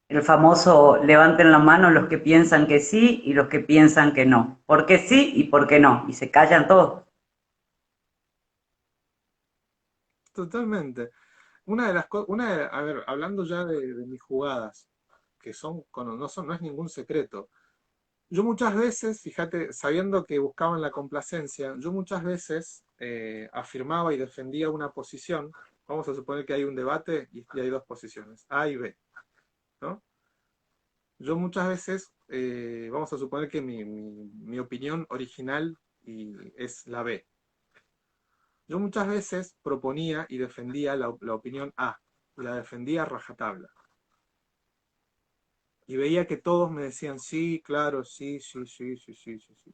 El famoso levanten la mano los que piensan que sí y los que piensan que no. ¿Por qué sí y por qué no? Y se callan todos. Totalmente. A ver, hablando ya de mis jugadas, que no es ningún secreto. Yo muchas veces, fíjate, sabiendo que buscaban la complacencia, yo muchas veces afirmaba y defendía una posición. Vamos a suponer que hay un debate y hay dos posiciones, A y B, ¿no? Yo muchas veces, vamos a suponer que mi opinión original es la B. Yo muchas veces proponía y defendía la opinión A, y la defendía a rajatabla. Y veía que todos me decían, sí, claro, sí, sí, sí, sí, sí, sí, sí.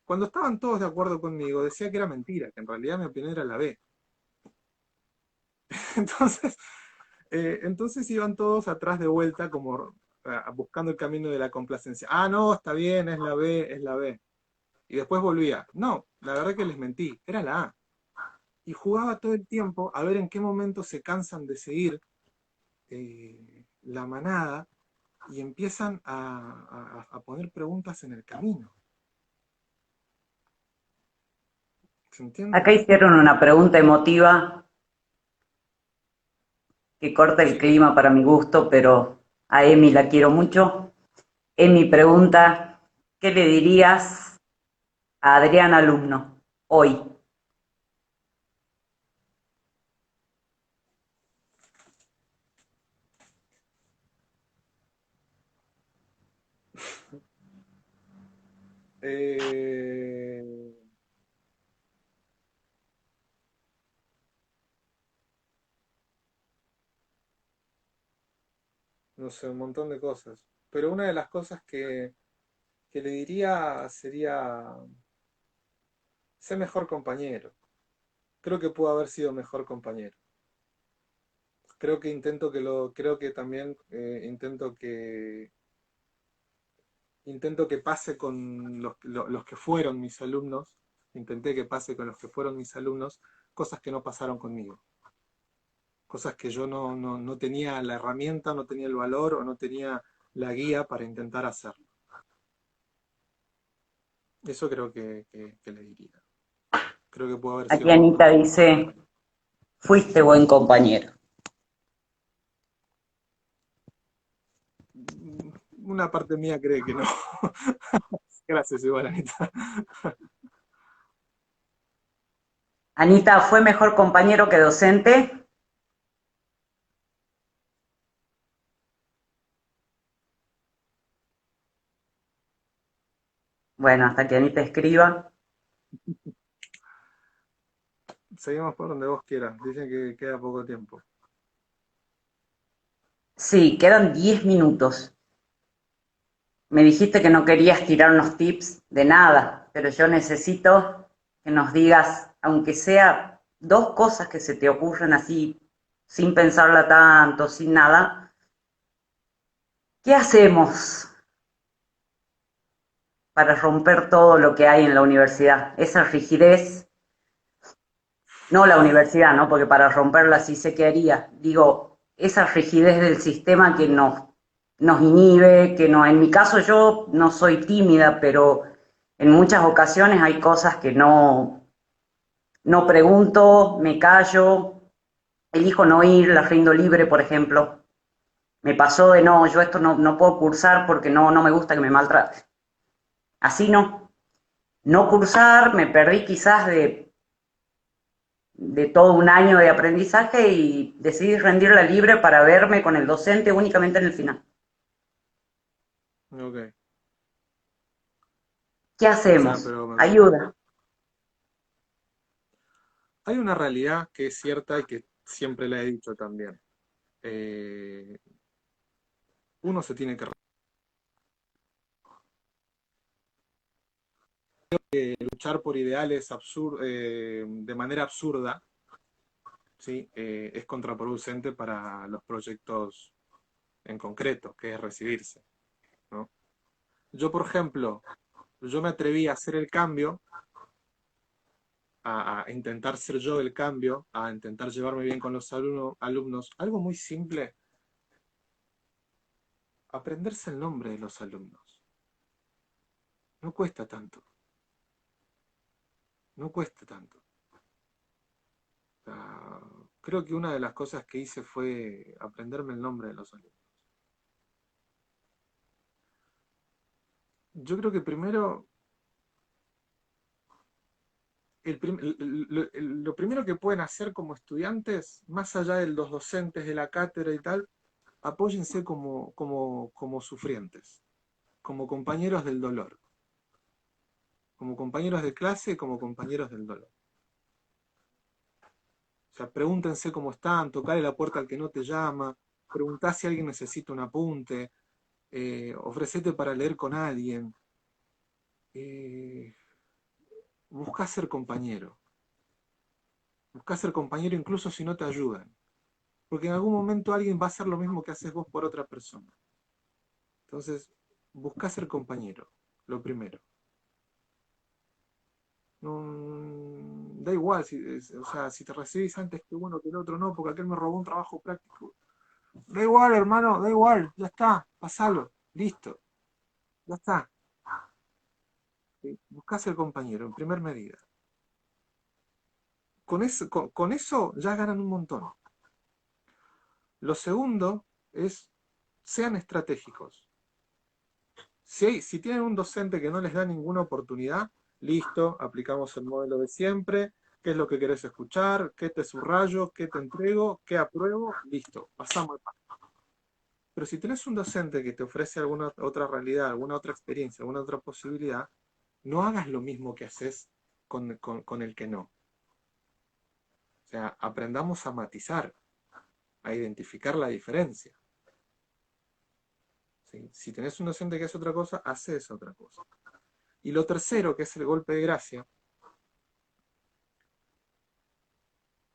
Cuando estaban todos de acuerdo conmigo, decía que era mentira, que en realidad mi opinión era la B. Entonces, entonces iban todos atrás de vuelta, como buscando el camino de la complacencia. Ah, no, está bien, es la B, es la B. Y después volvía. No, la verdad que les mentí, era la A. Y jugaba todo el tiempo a ver en qué momento se cansan de seguir la manada y empiezan a poner preguntas en el camino. ¿Se entiende? Acá hicieron una pregunta emotiva que corta el Sí. clima para mi gusto, pero a Emi la quiero mucho. Emi pregunta, ¿qué le dirías a Adrián alumno hoy? Eh, no sé, un montón de cosas. Pero una de las cosas que le diría sería, sé mejor compañero. Creo que puedo haber sido mejor compañero. Creo que también intento que pase con los que fueron mis alumnos, intenté que pase con los que fueron mis alumnos, cosas que no pasaron conmigo. Cosas que yo no tenía la herramienta, no tenía el valor o no tenía la guía para intentar hacerlo. Eso creo que le diría. Creo que pudo haber Aquí sido Anita mejor dice, compañero. fuiste buen compañero. Una parte mía cree que no. Gracias, igual, Anita. Anita, ¿fue mejor compañero que docente? Bueno, hasta que Anita escriba. Seguimos por donde vos quieras. Dicen que queda poco tiempo. Sí, quedan 10 minutos. Me dijiste que no querías tirarnos tips de nada, pero yo necesito que nos digas, aunque sea dos cosas que se te ocurren así, sin pensarla tanto, sin nada. ¿Qué hacemos para romper todo lo que hay en la universidad? Esa rigidez, no la universidad, ¿no? Porque para romperla sí sé qué haría. Digo, esa rigidez del sistema que nos inhibe, que no, en mi caso yo no soy tímida, pero en muchas ocasiones hay cosas que no pregunto, me callo, elijo no ir, las rindo libre, por ejemplo. Me pasó de no, yo esto no puedo cursar porque no me gusta que me maltrate. Así no cursar, me perdí quizás de todo un año de aprendizaje y decidí rendirla libre para verme con el docente únicamente en el final. Ok. ¿Qué O sea, hacemos? pero Ayuda. hay una realidad que es cierta y que siempre la he dicho también. Eh, Uno se tiene que luchar por ideales de manera absurda, ¿sí? Es contraproducente para los proyectos en concreto, que es recibirse, ¿no? Yo, por ejemplo, yo me atreví a hacer el cambio, a intentar ser yo el cambio, a intentar llevarme bien con los alumnos. Algo muy simple, aprenderse el nombre de los alumnos. No cuesta tanto, no cuesta tanto. O sea, creo que una de las cosas que hice fue aprenderme el nombre de los alumnos. Yo creo que primero, lo primero que pueden hacer como estudiantes, más allá de los docentes de la cátedra y tal, apóyense como sufrientes, como compañeros del dolor, como compañeros de clase, como compañeros del dolor. O sea, pregúntense cómo están, tocarle la puerta al que no te llama, preguntá si alguien necesita un apunte, ofrecete para leer con alguien, eh, buscá ser compañero incluso si no te ayudan, porque en algún momento alguien va a hacer lo mismo que haces vos por otra persona. Entonces, buscá ser compañero, lo primero. No, da igual, o sea, si te recibís antes que uno que el otro, no, porque aquel me robó un trabajo práctico. Da igual, hermano, da igual, ya está, pasalo, listo, ya está. ¿Sí? Buscás el compañero, en primer medida. Con eso ya ganan un montón. Lo segundo es, sean estratégicos. Si tienen un docente que no les da ninguna oportunidad, listo, aplicamos el modelo de siempre, qué es lo que querés escuchar, qué te subrayo, qué te entrego, qué apruebo, listo, pasamos al paso. Pero si tenés un docente que te ofrece alguna otra realidad, alguna otra experiencia, alguna otra posibilidad, no hagas lo mismo que haces con el que no. O sea, aprendamos a matizar, a identificar la diferencia. ¿Sí? Si tenés un docente que hace otra cosa, hace esa otra cosa. Y lo tercero, que es el golpe de gracia,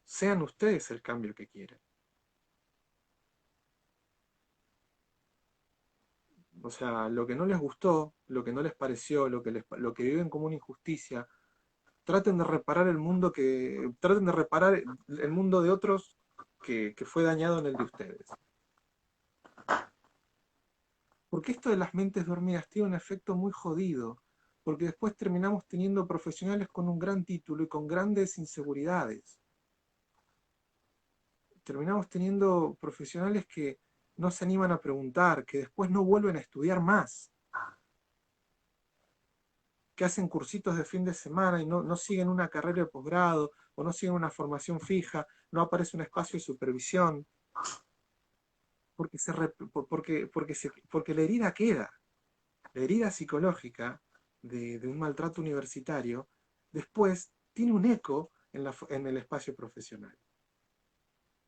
sean ustedes el cambio que quieren. O sea, lo que no les gustó, lo que no les pareció, lo que viven como una injusticia, traten de reparar el mundo de otros que fue dañado en el de ustedes. Porque esto de las mentes dormidas tiene un efecto muy jodido, porque después terminamos teniendo profesionales con un gran título y con grandes inseguridades. Terminamos teniendo profesionales que no se animan a preguntar, que después no vuelven a estudiar más, que hacen cursitos de fin de semana y no siguen una carrera de posgrado o no siguen una formación fija, no aparece un espacio de supervisión, porque la herida queda, la herida psicológica de un maltrato universitario, después tiene un eco en el espacio profesional.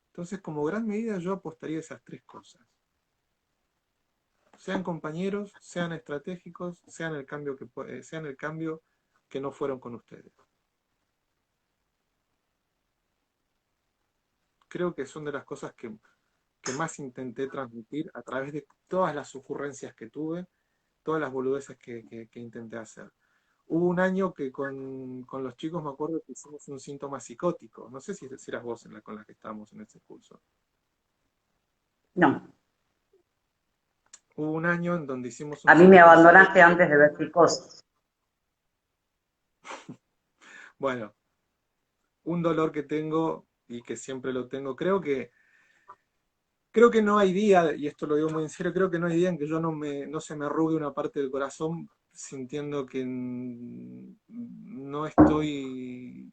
Entonces, como gran medida, yo apostaría a esas tres cosas. sean compañeros, sean estratégicos, sean el cambio que no fueron con ustedes. Creo que son de las cosas que más intenté transmitir a través de todas las ocurrencias que tuve, todas las boludeces que intenté hacer. Hubo un año que con los chicos me acuerdo que hicimos un síntoma psicótico. No sé si eras vos con la que estábamos en ese curso. No, Hubo un año en donde hicimos a un mí me síntoma abandonaste psicótico. antes de ver Psicosis. Bueno, un dolor que tengo y que siempre lo tengo. Creo que no hay día, y esto lo digo muy en serio, creo que no hay día en que yo no se me arrugue una parte del corazón sintiendo que no estoy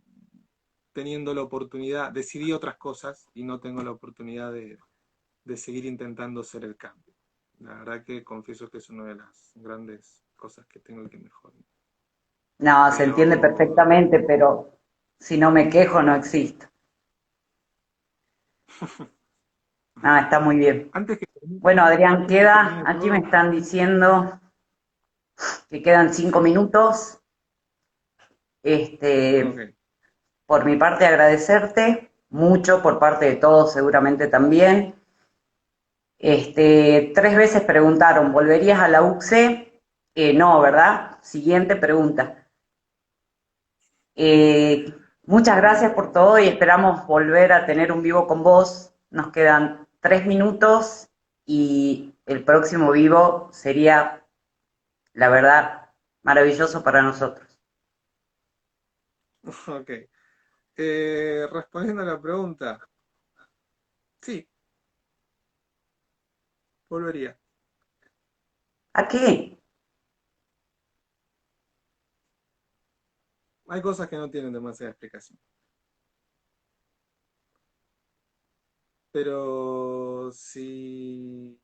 teniendo la oportunidad, decidí otras cosas y no tengo la oportunidad de seguir intentando hacer el cambio. La verdad que confieso que es una de las grandes cosas que tengo y que mejor. No, se entiende Pero perfectamente, pero si no me quejo, no existo. Ah, está muy bien. antes que, Bueno, Adrián, antes que queda, termine aquí me todo, están diciendo que quedan 5 minutos. Este, ok. por mi parte, agradecerte mucho, por parte de todos, seguramente también. 3 veces preguntaron, ¿volverías a la UCE? No, ¿verdad? Siguiente pregunta. Muchas gracias por todo y esperamos volver a tener un vivo con vos. Nos quedan 3 minutos y el próximo vivo sería, la verdad, maravilloso para nosotros. Ok. Respondiendo a la pregunta, sí, volvería. ¿A qué? Hay cosas que no tienen demasiada explicación. Pero si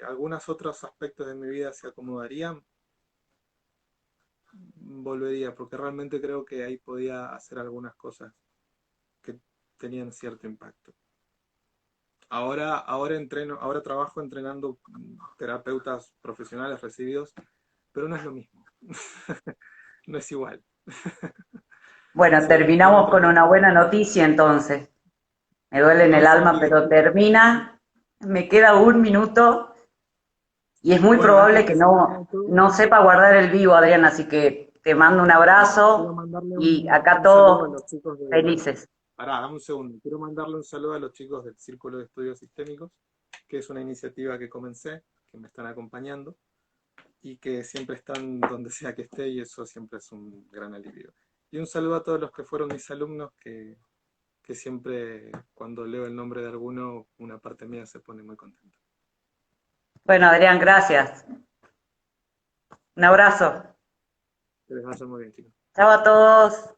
algunos otros aspectos de mi vida se acomodarían, volvería, porque realmente creo que ahí podía hacer algunas cosas que tenían cierto impacto. Ahora trabajo entrenando terapeutas profesionales recibidos, pero no es lo mismo. No es igual. Bueno, Tiene terminamos otro con una contexto. buena noticia entonces. Me duele en el Así alma, que, pero termina. Me queda 1 minuto y es muy bueno, antes probable que que se termine no, todo, no sepa guardar el vivo, Adrián, así que te mando un bueno, quiero abrazo mandarle y acá un saludo a todos los chicos de... felices. Pará, dame un segundo. Quiero mandarle un saludo a los chicos del Círculo de Estudios Sistémicos, que es una iniciativa que comencé, que me están acompañando y que siempre están donde sea que esté y eso siempre es un gran alivio. Y un saludo a todos los que fueron mis alumnos, que siempre cuando leo el nombre de alguno, una parte mía se pone muy contenta. Bueno, Adrián, gracias. Un abrazo. Que les vaya muy bien, chicos. Chao a todos.